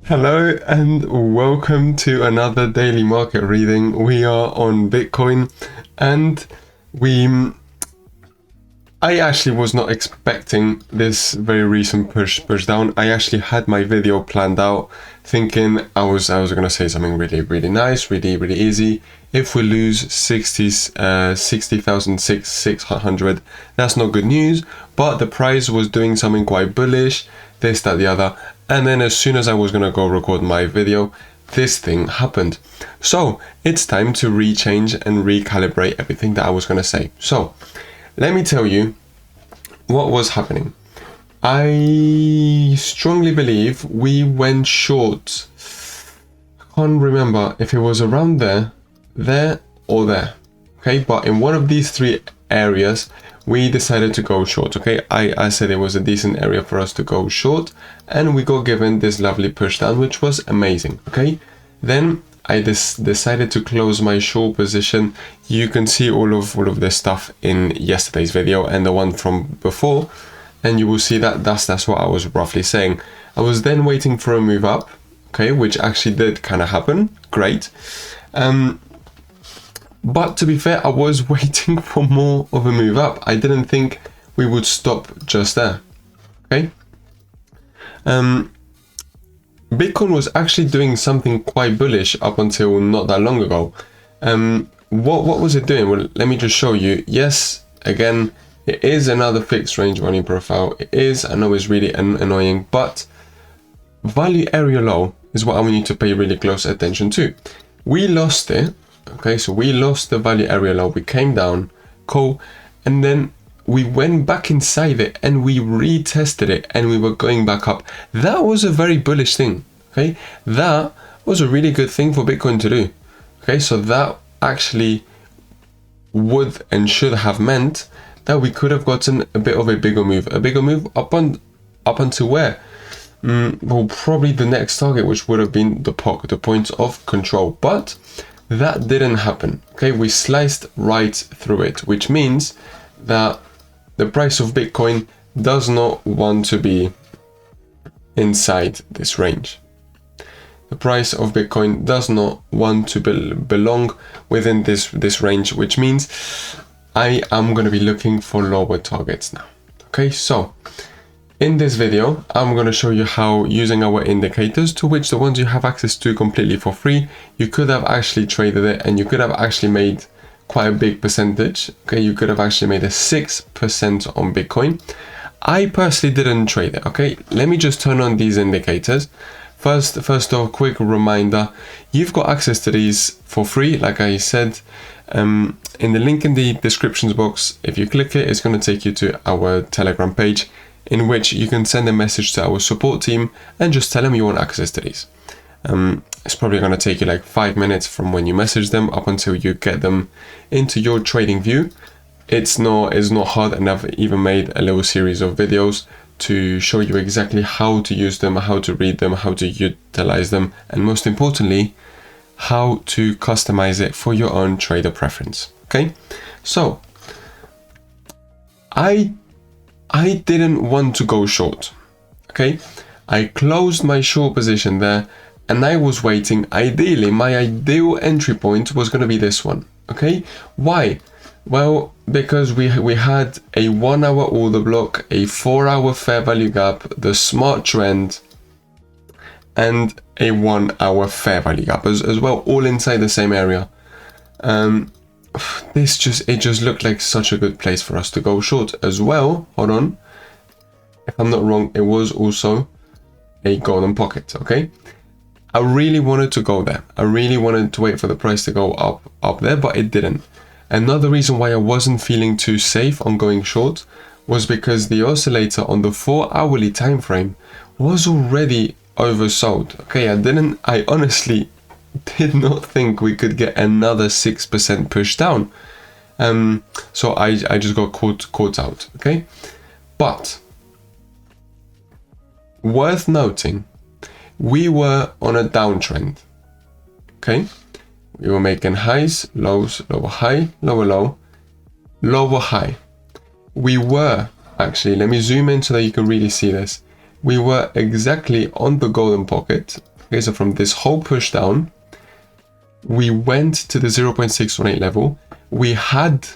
Hello and welcome to another daily market reading. We are on Bitcoin and I actually was not expecting this very recent push down. I actually had my video planned out thinking I was gonna say something really nice, really easy. If we lose 60,600, that's not good news, but the price was doing something quite bullish, this, that, the other. And then as soon as I was gonna go record my video, this thing happened. So it's time to rechange and recalibrate everything that I was gonna say. So let me tell you what was happening. I strongly believe we went short. I can't remember if it was around there or there. Okay, but in one of these three areas, we decided to go short. Okay, I said it was a decent area for us to go short, and we got given this lovely push down, which was amazing. Okay, then I decided to close my short position. You can see all of this stuff in yesterday's video and the one from before, and you will see that that's what I was roughly saying. I was then waiting for a move up, okay, which actually did kind of happen. Great. But to be fair, I was waiting for more of a move up. I didn't think we would stop just there. Okay. Bitcoin was actually doing something quite bullish up until not that long ago. What was it doing? Well, let me just show you. Yes, again, it is another fixed range running profile. It is, I know it's really annoying, but value area low is what I want you to pay really close attention to. We lost it. Okay, so we lost the value area low. We came down, cool, and then we went back inside it and we retested it and we were going back up. That was a very bullish thing. Okay, that was a really good thing for Bitcoin to do. Okay, so that actually would and should have meant that we could have gotten a bit of a bigger move up until where? Well, probably the next target, which would have been the POC, the point of control, but that didn't happen. Okay, we sliced right through it, which means that the price of Bitcoin does not want to be inside this range. The price of Bitcoin does not want to belong within this range, which means I am going to be looking for lower targets now. Okay, so in this video, I'm going to show you how using our indicators, to which the ones you have access to completely for free, you could have actually traded it and you could have actually made quite a big percentage. Okay, you could have actually made a 6% on Bitcoin. I personally didn't trade it. Okay, let me just turn on these indicators. First off, quick reminder, you've got access to these for free, like I said. In the link in the descriptions box, if you click it, it's going to take you to our Telegram page, in which you can send a message to our support team and just tell them you want access to these. It's probably going to take you like 5 minutes from when you message them up until you get them into your trading view. It's not hard, and I've even made a little series of videos to show you exactly how to use them, how to read them, how to utilize them, and most importantly, how to customize it for your own trader preference. Okay, so I didn't want to go short. Okay, I closed my short position there and I was waiting. Ideally, my ideal entry point was going to be this one. Okay, why? Well, because we had a 1 hour order block, a 4 hour fair value gap, the smart trend, and a 1 hour fair value gap as well, all inside the same area. It just looked like such a good place for us to go short as well. Hold on, if I'm not wrong, it was also a golden pocket. Okay, I really wanted to go there. I really wanted to wait for the price to go up there, but it didn't. Another reason why I wasn't feeling too safe on going short was because the oscillator on the 4 hourly time frame was already oversold. Okay, I honestly did not think we could get another 6% push down. So I just got caught out. Okay, but worth noting, we were on a downtrend. Okay, we were making highs, lows, lower high, lower low, lower high. We were actually, let me zoom in so that you can really see this. We were exactly on the golden pocket, Okay, so from this whole push down, we went to the 0.618 level. We had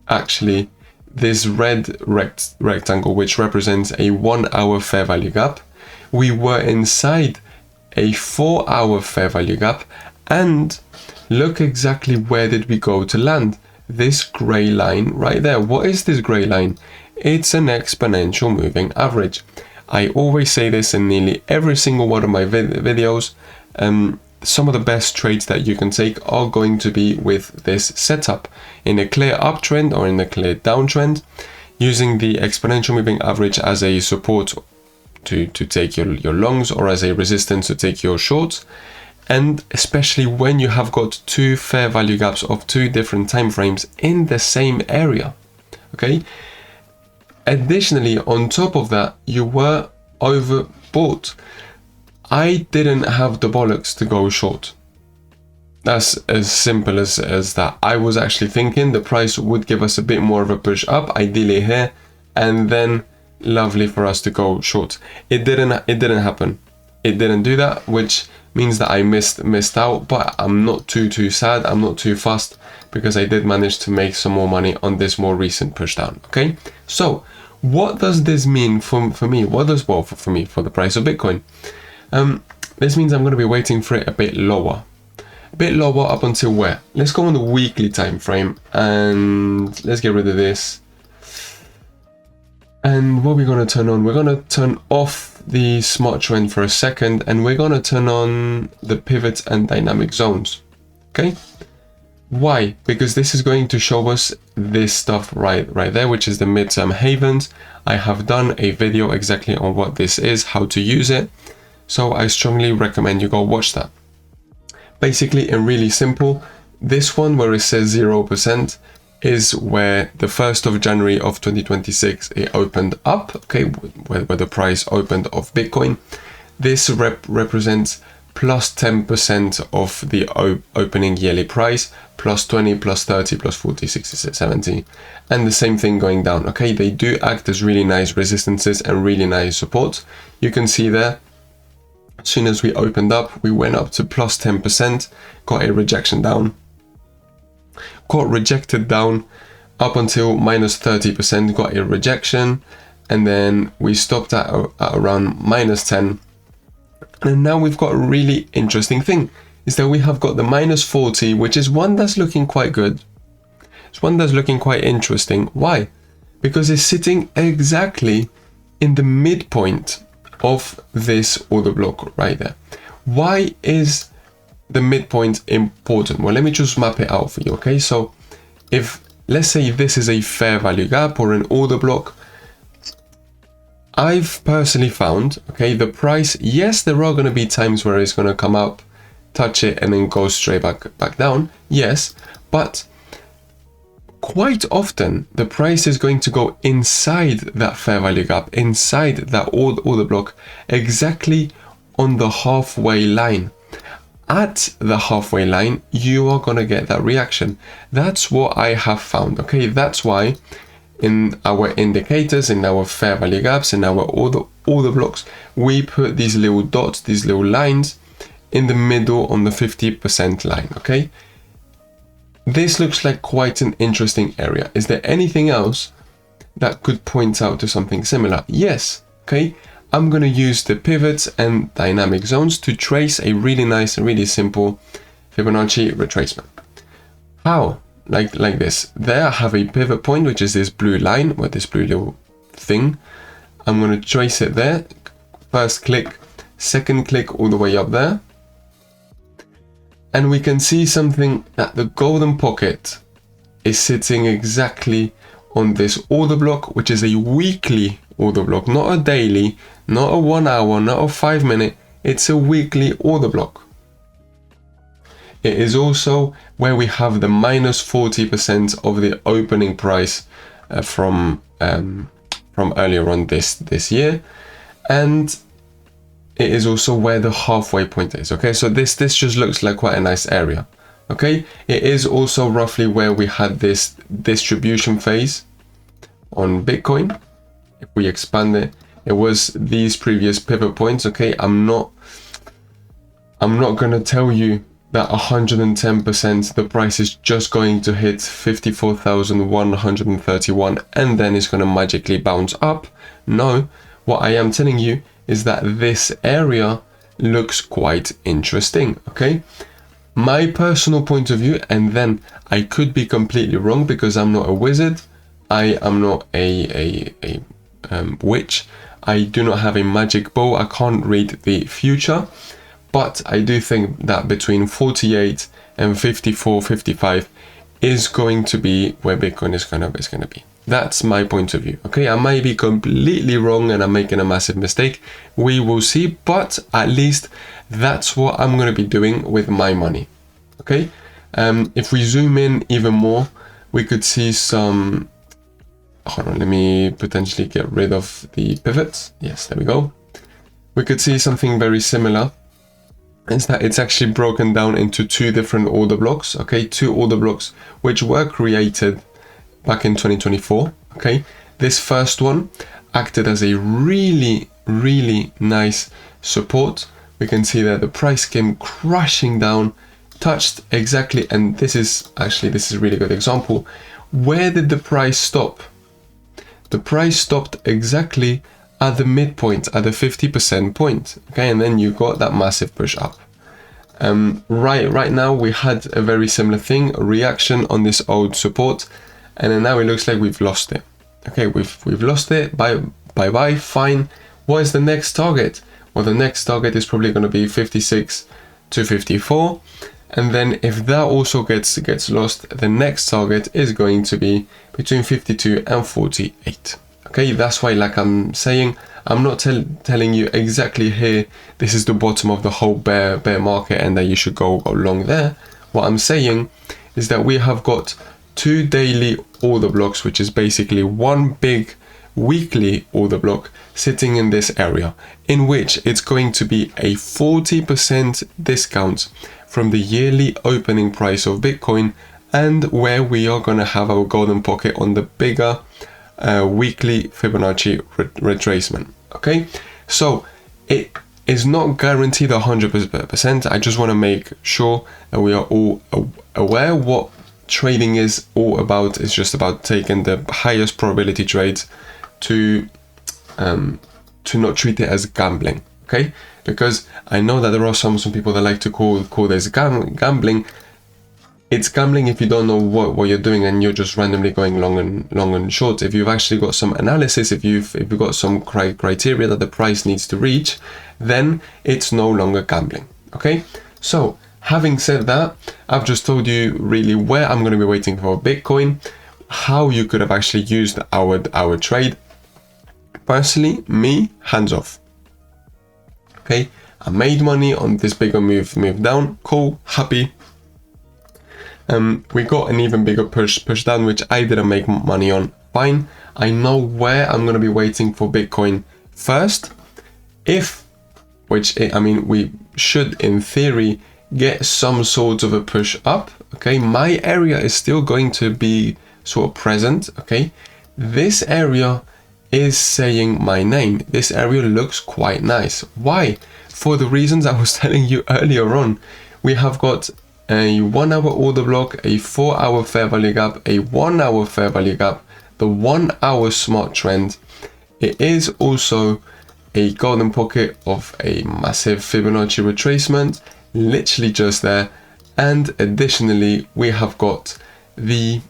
actually this red rectangle, which represents a 1 hour fair value gap. We were inside a 4 hour fair value gap, and look exactly where did we go to land. This gray line right there. What is this gray line? It's an exponential moving average. I always say this in nearly every single one of my videos. Some of the best trades that you can take are going to be with this setup, in a clear uptrend or in a clear downtrend, using the exponential moving average as a support to take your longs, or as a resistance to take your shorts. And especially when you have got two fair value gaps of two different time frames in the same area. Okay. Additionally, on top of that, you were overbought. I didn't have the bollocks to go short. That's as simple as that. I was actually thinking the price would give us a bit more of a push up, ideally here, and then lovely for us to go short. It didn't happen. It didn't do that, which means that I missed out, but I'm not too sad. I'm not too fussed, because I did manage to make some more money on this more recent push down. Okay, so what does this mean for me? What does, well, for me, for the price of Bitcoin? This means I'm going to be waiting for it a bit lower up until where? Let's go on the weekly time frame, and let's get rid of this. And what we're going to turn on, we're going to turn off the smart trend for a second, and we're going to turn on the pivot and dynamic zones. Okay, why? Because this is going to show us this stuff right there, which is the midterm havens. I have done a video exactly on what this is, how to use it, so I strongly recommend you go watch that. Basically, and really simple, this one where it says 0% is where the 1st of January of 2026 it opened up, okay, where the price opened of Bitcoin. This represents plus 10% of the opening yearly price, plus 20, plus 30, plus 40, 60, 70, and the same thing going down. Okay, they do act as really nice resistances and really nice support. You can see there, as soon as we opened up, we went up to plus 10%, got a rejection down, got rejected down up until minus 30%, got a rejection, and then we stopped at around minus 10. And now we've got a really interesting thing, is that we have got the minus 40, which is one that's looking quite good. It's one that's looking quite interesting. Why? Because it's sitting exactly in the midpoint of this order block right there. Why is the midpoint important? Well, let me just map it out for you. Okay, so if, let's say, this is a fair value gap or an order block, I've personally found, okay, the price, yes, there are going to be times where it's going to come up, touch it, and then go straight back down, yes, but quite often the price is going to go inside that fair value gap, inside that order block, exactly on the halfway line. At the halfway line, you are going to get that reaction. That's what I have found. Okay, that's why in our indicators, in our fair value gaps, in our order blocks, we put these little dots, these little lines in the middle on the 50% line. Okay, this looks like quite an interesting area. Is there anything else that could point out to something similar? Yes. Okay, I'm going to use the pivots and dynamic zones to trace a really nice and really simple Fibonacci retracement. How? Like this. There I have a pivot point, which is this blue line, with this blue little thing. I'm going to trace it there. First click, second click, all the way up there. And we can see something, that the golden pocket is sitting exactly on this order block, which is a weekly order block, not a daily, not a 1 hour, not a 5 minute. It's a weekly order block. It is also where we have the minus 40% of the opening price from earlier on this year, and it is also where the halfway point is. Okay, so this just looks like quite a nice area. Okay, it is also roughly where we had this distribution phase on Bitcoin. If we expand it, it was these previous pivot points. Okay, I'm not I'm not going to tell you that 110% the price is just going to hit 54,131 and then it's going to magically bounce up. No, what I am telling you is that this area looks quite interesting, okay? My personal point of view, and then I could be completely wrong because I'm not a wizard, I am not a witch, I do not have a magic bow, I can't read the future, but I do think that between 48 and 54, 55 is going to be where Bitcoin is gonna be. That's my point of view, okay? I might be completely wrong and I'm making a massive mistake. We will see, but at least that's what I'm gonna be doing with my money, okay? If we zoom in even more, we could see some, hold on, let me potentially get rid of the pivots. Yes, there we go. We could see something very similar. Is that it's actually broken down into two different order blocks, okay? Two order blocks which were created back in 2024, okay? This first one acted as a really, really nice support. We can see that the price came crashing down, touched exactly, and this is a really good example. Where did the price stop? The price stopped exactly at the midpoint, at the 50% point, okay? And then you got that massive push up. Right now we had a very similar thing, a reaction on this old support, and then now it looks like we've lost it. Okay, we've lost it. Bye, fine. What is the next target? Well, the next target is probably going to be 56 to 54, and then if that also gets lost, the next target is going to be between 52 and 48. Okay, that's why, like I'm saying, I'm not telling you exactly here, this is the bottom of the whole bear market and that you should go long there. What I'm saying is that we have got two daily order blocks, which is basically one big weekly order block sitting in this area, in which it's going to be a 40% discount from the yearly opening price of Bitcoin, and where we are going to have our golden pocket on the bigger weekly Fibonacci retracement. Okay, so it is not guaranteed 100%. I just want to make sure that we are all aware what trading is all about. It's just about taking the highest probability trades to not treat it as gambling, okay? Because I know that there are some people that like to call this gambling. It's gambling if you don't know what you're doing and you're just randomly going long and short. If you've actually got some analysis, if you've got some criteria that the price needs to reach, then it's no longer gambling, okay? So having said that, I've just told you really where I'm going to be waiting for Bitcoin, how you could have actually used our trade. Personally, me, hands off. Okay, I made money on this bigger move down, cool, happy. We got an even bigger push down, which I didn't make money on, fine. I know where I'm going to be waiting for Bitcoin first, we should in theory get some sort of a push up, okay? My area is still going to be sort of present, okay? This area is saying my name. This area looks quite nice. Why? For the reasons I was telling you earlier on. We have got a 1 hour order block, a 4 hour fair value gap, a 1 hour fair value gap, the 1 hour smart trend. It is also a golden pocket of a massive Fibonacci retracement, literally just there. And additionally, we have got the,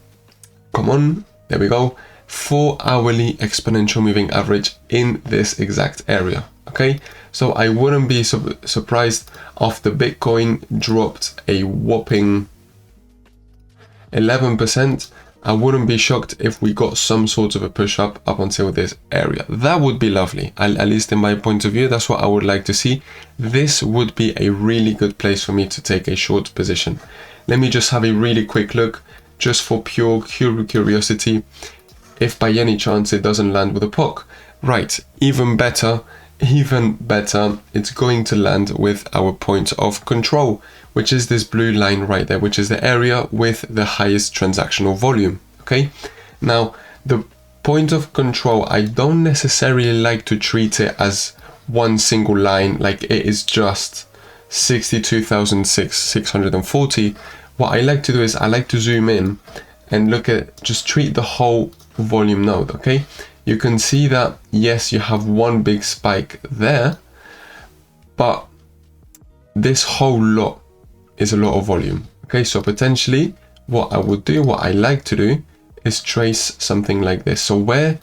there we go, 4 hourly exponential moving average in this exact area, okay? So I wouldn't be surprised after Bitcoin dropped a whopping 11%. I wouldn't be shocked if we got some sort of a push up until this area. That would be lovely. At least in my point of view, that's what I would like to see. This would be a really good place for me to take a short position. Let me just have a really quick look, just for pure curiosity. If by any chance it doesn't land with a POC, right, even better, it's going to land with our point of control, which is this blue line right there, which is the area with the highest transactional volume, okay? Now, the point of control, I don't necessarily like to treat it as one single line, like it is just 62,640. What I like to do is I like to zoom in and look at, just treat the whole volume node. Okay, you can see that yes, you have one big spike there, but this whole lot is a lot of volume. Okay, so potentially what I would do, what I like to do, is trace something like this. So where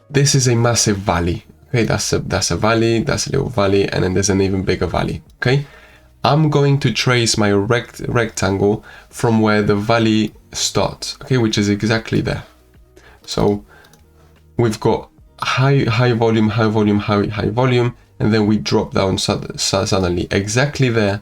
this is a massive valley. Okay, that's a valley, that's a little valley, and then there's an even bigger valley. Okay, I'm going to trace my rectangle from where the valley starts. Okay, which is exactly there. So we've got high volume, high volume, high volume, and then we drop down suddenly. Exactly there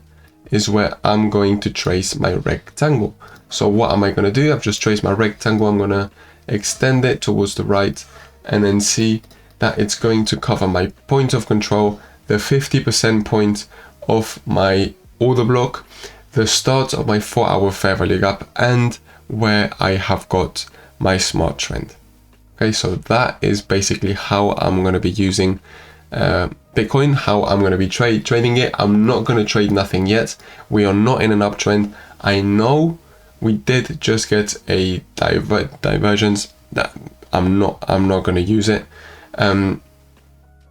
is where I'm going to trace my rectangle. So what am I going to do? I've just traced my rectangle. I'm going to extend it towards the right and then see that it's going to cover my point of control, the 50% point of my order block, the start of my 4-hour fair value gap, and where I have got my smart trend. Okay, so that is basically how I'm going to be using Bitcoin, how I'm going to be trading it. I'm not going to trade nothing yet. We are not in an uptrend. I know we did just get a divergence. That I'm not going to use it. I'm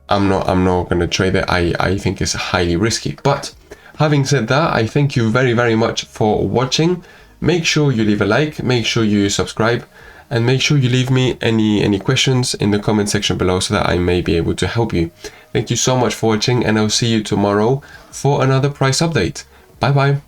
not going to trade it. I think it's highly risky. But having said that, I thank you very, very much for watching. Make sure you leave a like, make sure you subscribe, and make sure you leave me any questions in the comment section below so that I may be able to help you. Thank you so much for watching, and I'll see you tomorrow for another price update. Bye bye.